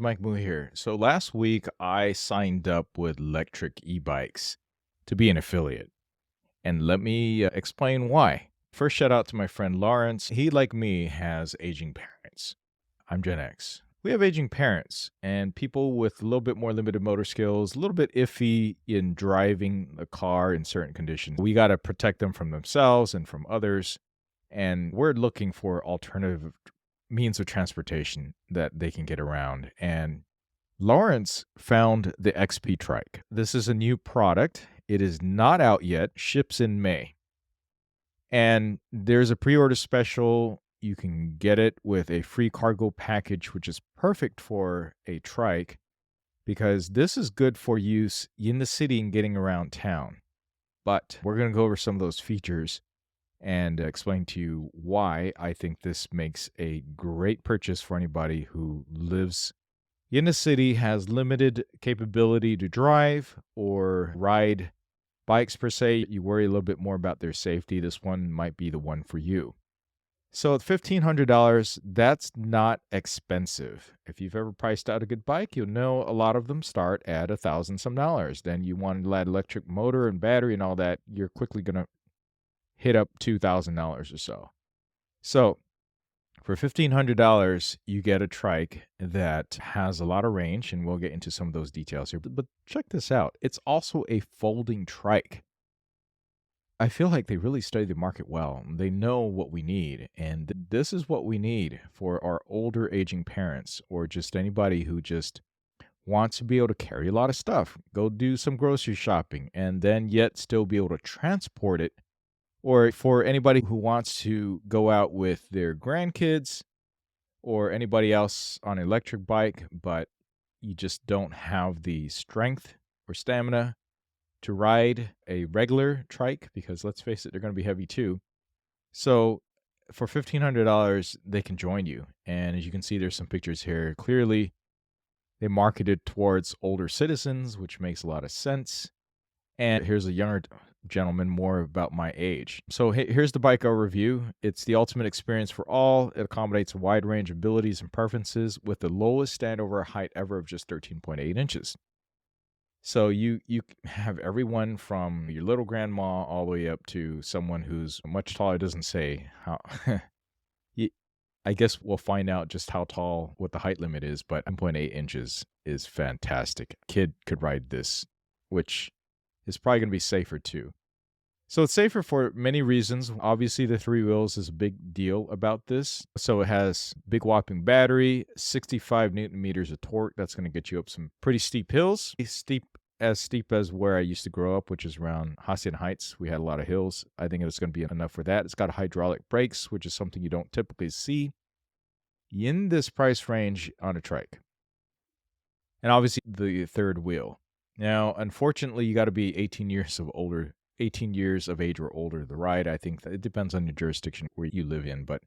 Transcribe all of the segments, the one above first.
Mike Moo here. So last week I signed up with Lectric e-bikes to be an affiliate. And let me explain why. First, shout out to my friend Lawrence. He, like me, has aging parents. I'm Gen X. We have aging parents and people with a little bit more limited motor skills, a little bit iffy in driving a car in certain conditions. We got to protect them from themselves and from others. And we're looking for alternative means of transportation that they can get around. And Lawrence found the XP Trike. This is a new product. It is not out yet, ships in May. And there's a pre order special. You can get it with a free cargo package, which is perfect for a trike because this is good for use in the city and getting around town. But we're going to go over some of those features and explain to you why I think this makes a great purchase for anybody who lives in the city, has limited capability to drive or ride bikes per se. You worry a little bit more about their safety. This one might be the one for you. So at $1,500, that's not expensive. If you've ever priced out a good bike, you'll know a lot of them start at $1,000 some dollars. Then you want to add electric motor and battery and all that, you're quickly going to hit up $2,000 or so. So for $1,500, you get a trike that has a lot of range, and we'll get into some of those details here. But check this out. It's also a folding trike. I feel like they really study the market well. They know what we need, and this is what we need for our older aging parents or just anybody who just wants to be able to carry a lot of stuff, go do some grocery shopping, and then yet still be able to transport it. Or for anybody who wants to go out with their grandkids or anybody else on an electric bike, but you just don't have the strength or stamina to ride a regular trike, because let's face it, they're going to be heavy too. So for $1,500, they can join you. And as you can see, there's some pictures here. Clearly, they marketed towards older citizens, which makes a lot of sense. And here's a younger gentleman, more about my age. So here's the bike overview. It's the ultimate experience for all. It accommodates a wide range of abilities and preferences with the lowest standover height ever of just 13.8 inches. So you have everyone from your little grandma all the way up to someone who's much taller. It doesn't say how. I guess we'll find out just how tall, what the height limit is, but 1.8 inches is fantastic. A kid could ride this, which is probably going to be safer too. So it's safer for many reasons. Obviously, the 3 wheels is a big deal about this. So it has big whopping battery, 65 Newton meters of torque. That's going to get you up some pretty steep hills. As steep as where I used to grow up, which is around Hacienda Heights. We had a lot of hills. I think it's going to be enough for that. It's got hydraulic brakes, which is something you don't typically see in this price range on a trike. And obviously, the 3rd wheel. Now, unfortunately, you got to be 18 years of age or older to ride. I think that it depends on your jurisdiction where you live in, but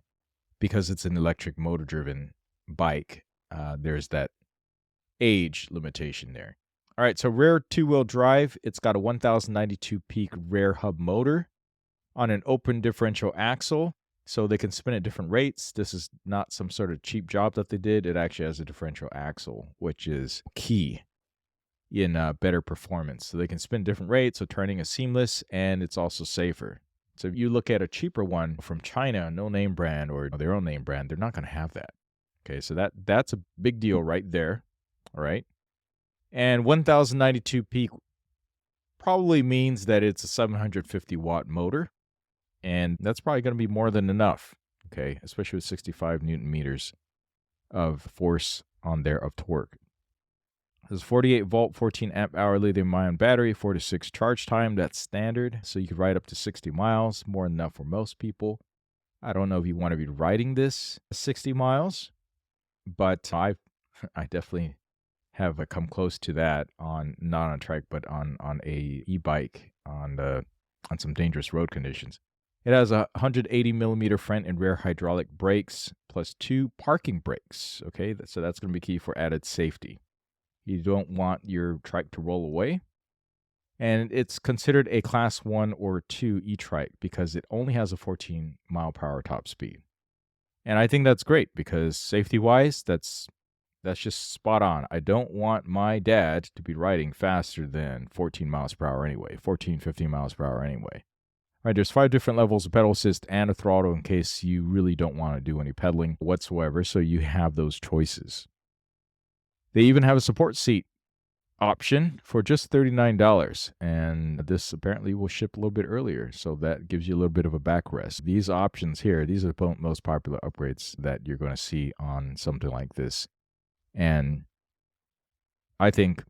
because it's an electric motor-driven bike, there's that age limitation there. All right, so rear 2-wheel drive. It's got a 1092 peak rear hub motor on an open differential axle, so they can spin at different rates. This is not some sort of cheap job that they did. It actually has a differential axle, which is key in better performance. So they can spin different rates, so turning is seamless, and it's also safer. So if you look at a cheaper one from China, no name brand or their own name brand, they're not going to have that. Okay, so that's a big deal right there. All right. And 1092 peak probably means that it's a 750 watt motor, and that's probably going to be more than enough. Okay, especially with 65 Newton meters of force on there of torque. There's 48 volt, 14 amp hour lithium-ion battery, 4 to 6 charge time. That's standard. So you could ride up to 60 miles, more than enough for most people. I don't know if you want to be riding this 60 miles, but I definitely have come close to that on, not on a trike, but on a e-bike on some dangerous road conditions. It has a 180 millimeter front and rear hydraulic brakes plus 2 parking brakes. Okay, so that's going to be key for added safety. You don't want your trike to roll away. And it's considered a class 1 or 2 e-trike because it only has a 14 mile per hour top speed. And I think that's great because safety-wise, that's That's just spot on. I don't want my dad to be riding faster than 14 miles per hour anyway, 14, 15 miles per hour anyway. All right, there's 5 different levels of pedal assist and a throttle in case you really don't want to do any pedaling whatsoever, so you have those choices. They even have a support seat option for just $39, and this apparently will ship a little bit earlier, so that gives you a little bit of a backrest. These options here, these are the most popular upgrades that you're going to see on something like this. And I think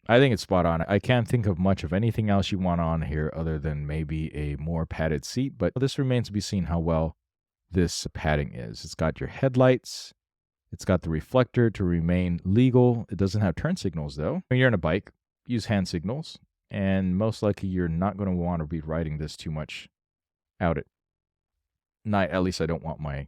it's spot on. I can't think of much of anything else you want on here other than maybe a more padded seat, but this remains to be seen how well this padding is. It's got your headlights. It's got the reflector to remain legal. It doesn't have turn signals, though. When you're on a bike, use hand signals, and most likely you're not going to want to be riding this too much out at night. At least I don't want my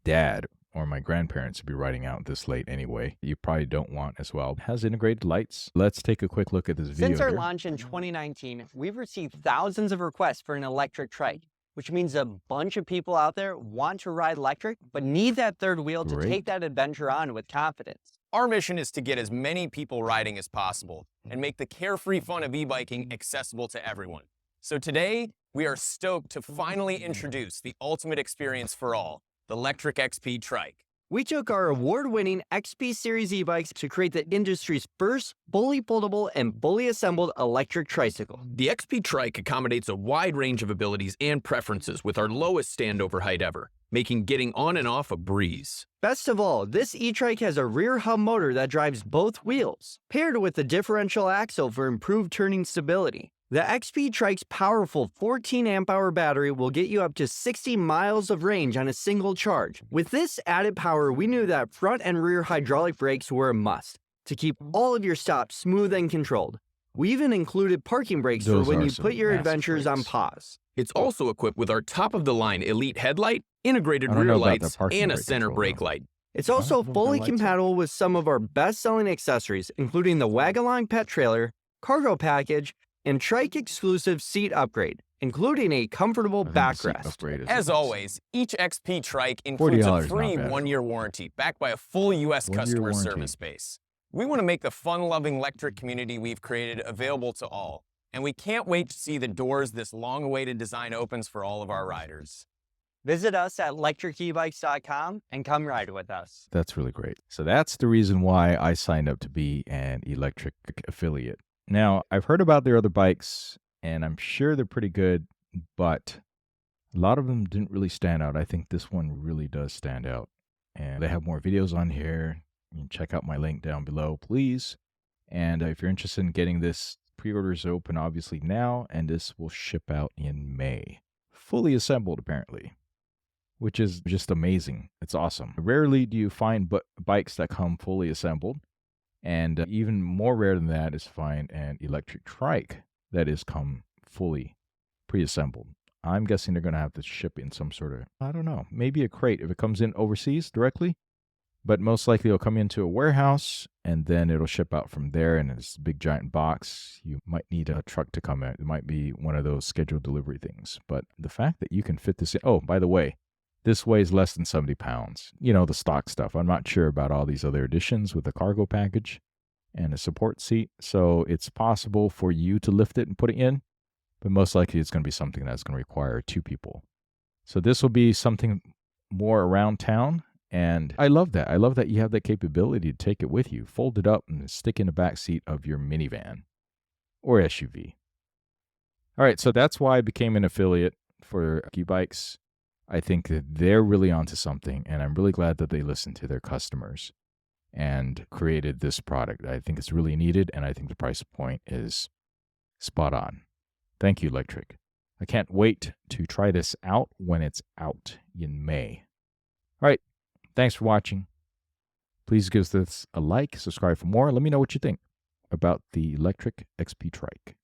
dad or my grandparents to be riding out this late anyway. You probably don't want as well. It has integrated lights. Let's take a quick look at this video. Since our launch in 2019, we've received thousands of requests for an electric trike, which means a bunch of people out there want to ride electric, but need that third wheel to take that adventure on with confidence. Our mission is to get as many people riding as possible and make the carefree fun of e-biking accessible to everyone. So today, we are stoked to finally introduce the ultimate experience for all, the Lectric XP Trike. We took our award-winning XP Series e-bikes to create the industry's first fully foldable and fully assembled electric tricycle. The XP Trike accommodates a wide range of abilities and preferences with our lowest standover height ever, making getting on and off a breeze. Best of all, this e-trike has a rear hub motor that drives both wheels, paired with a differential axle for improved turning stability. The XP Trike's powerful 14 amp-hour battery will get you up to 60 miles of range on a single charge. With this added power, we knew that front and rear hydraulic brakes were a must to keep all of your stops smooth and controlled. We even included parking brakes for when you put your adventures on pause. It's also equipped with our top-of-the-line Elite headlight, integrated rear lights, and a center brake light. It's also fully compatible with some of our best-selling accessories, including the Wagalong pet trailer, cargo package, and Trike exclusive seat upgrade, including a comfortable backrest. As always, each XP Trike includes a free 1-year warranty backed by a full U.S. customer service base. We want to make the fun-loving electric community we've created available to all, and we can't wait to see the doors this long-awaited design opens for all of our riders. Visit us at lectricebikes.com and come ride with us. That's really great. So that's the reason why I signed up to be an electric affiliate. Now, I've heard about their other bikes, and I'm sure they're pretty good, but a lot of them didn't really stand out. I think this one really does stand out. And they have more videos on here. You can check out my link down below, please. And if you're interested in getting this, pre-orders open obviously now, and this will ship out in May. Fully assembled, apparently, which is just amazing. It's awesome. Rarely do you find bikes that come fully assembled. And even more rare than that is to find an electric trike that is come fully pre-assembled. I'm guessing they're going to have to ship in some sort of, I don't know, maybe a crate if it comes in overseas directly. But most likely it'll come into a warehouse and then it'll ship out from there in this big giant box. You might need a truck to come out. It might be one of those scheduled delivery things. But the fact that you can fit this in, oh, by the way, this weighs less than 70 pounds. You know, the stock stuff. I'm not sure about all these other additions with the cargo package and a support seat. So it's possible for you to lift it and put it in, but most likely it's going to be something that's going to require 2 people. So this will be something more around town. And I love that. I love that you have that capability to take it with you, fold it up and stick in the back seat of your minivan or SUV. All right. So that's why I became an affiliate for eBikes. I think that they're really onto something, and I'm really glad that they listened to their customers and created this product. I think it's really needed, and I think the price point is spot on. Thank you, Lectric. I can't wait to try this out when it's out in May. All right. Thanks for watching. Please give this a like, subscribe for more. Let me know what you think about the Lectric XP Trike.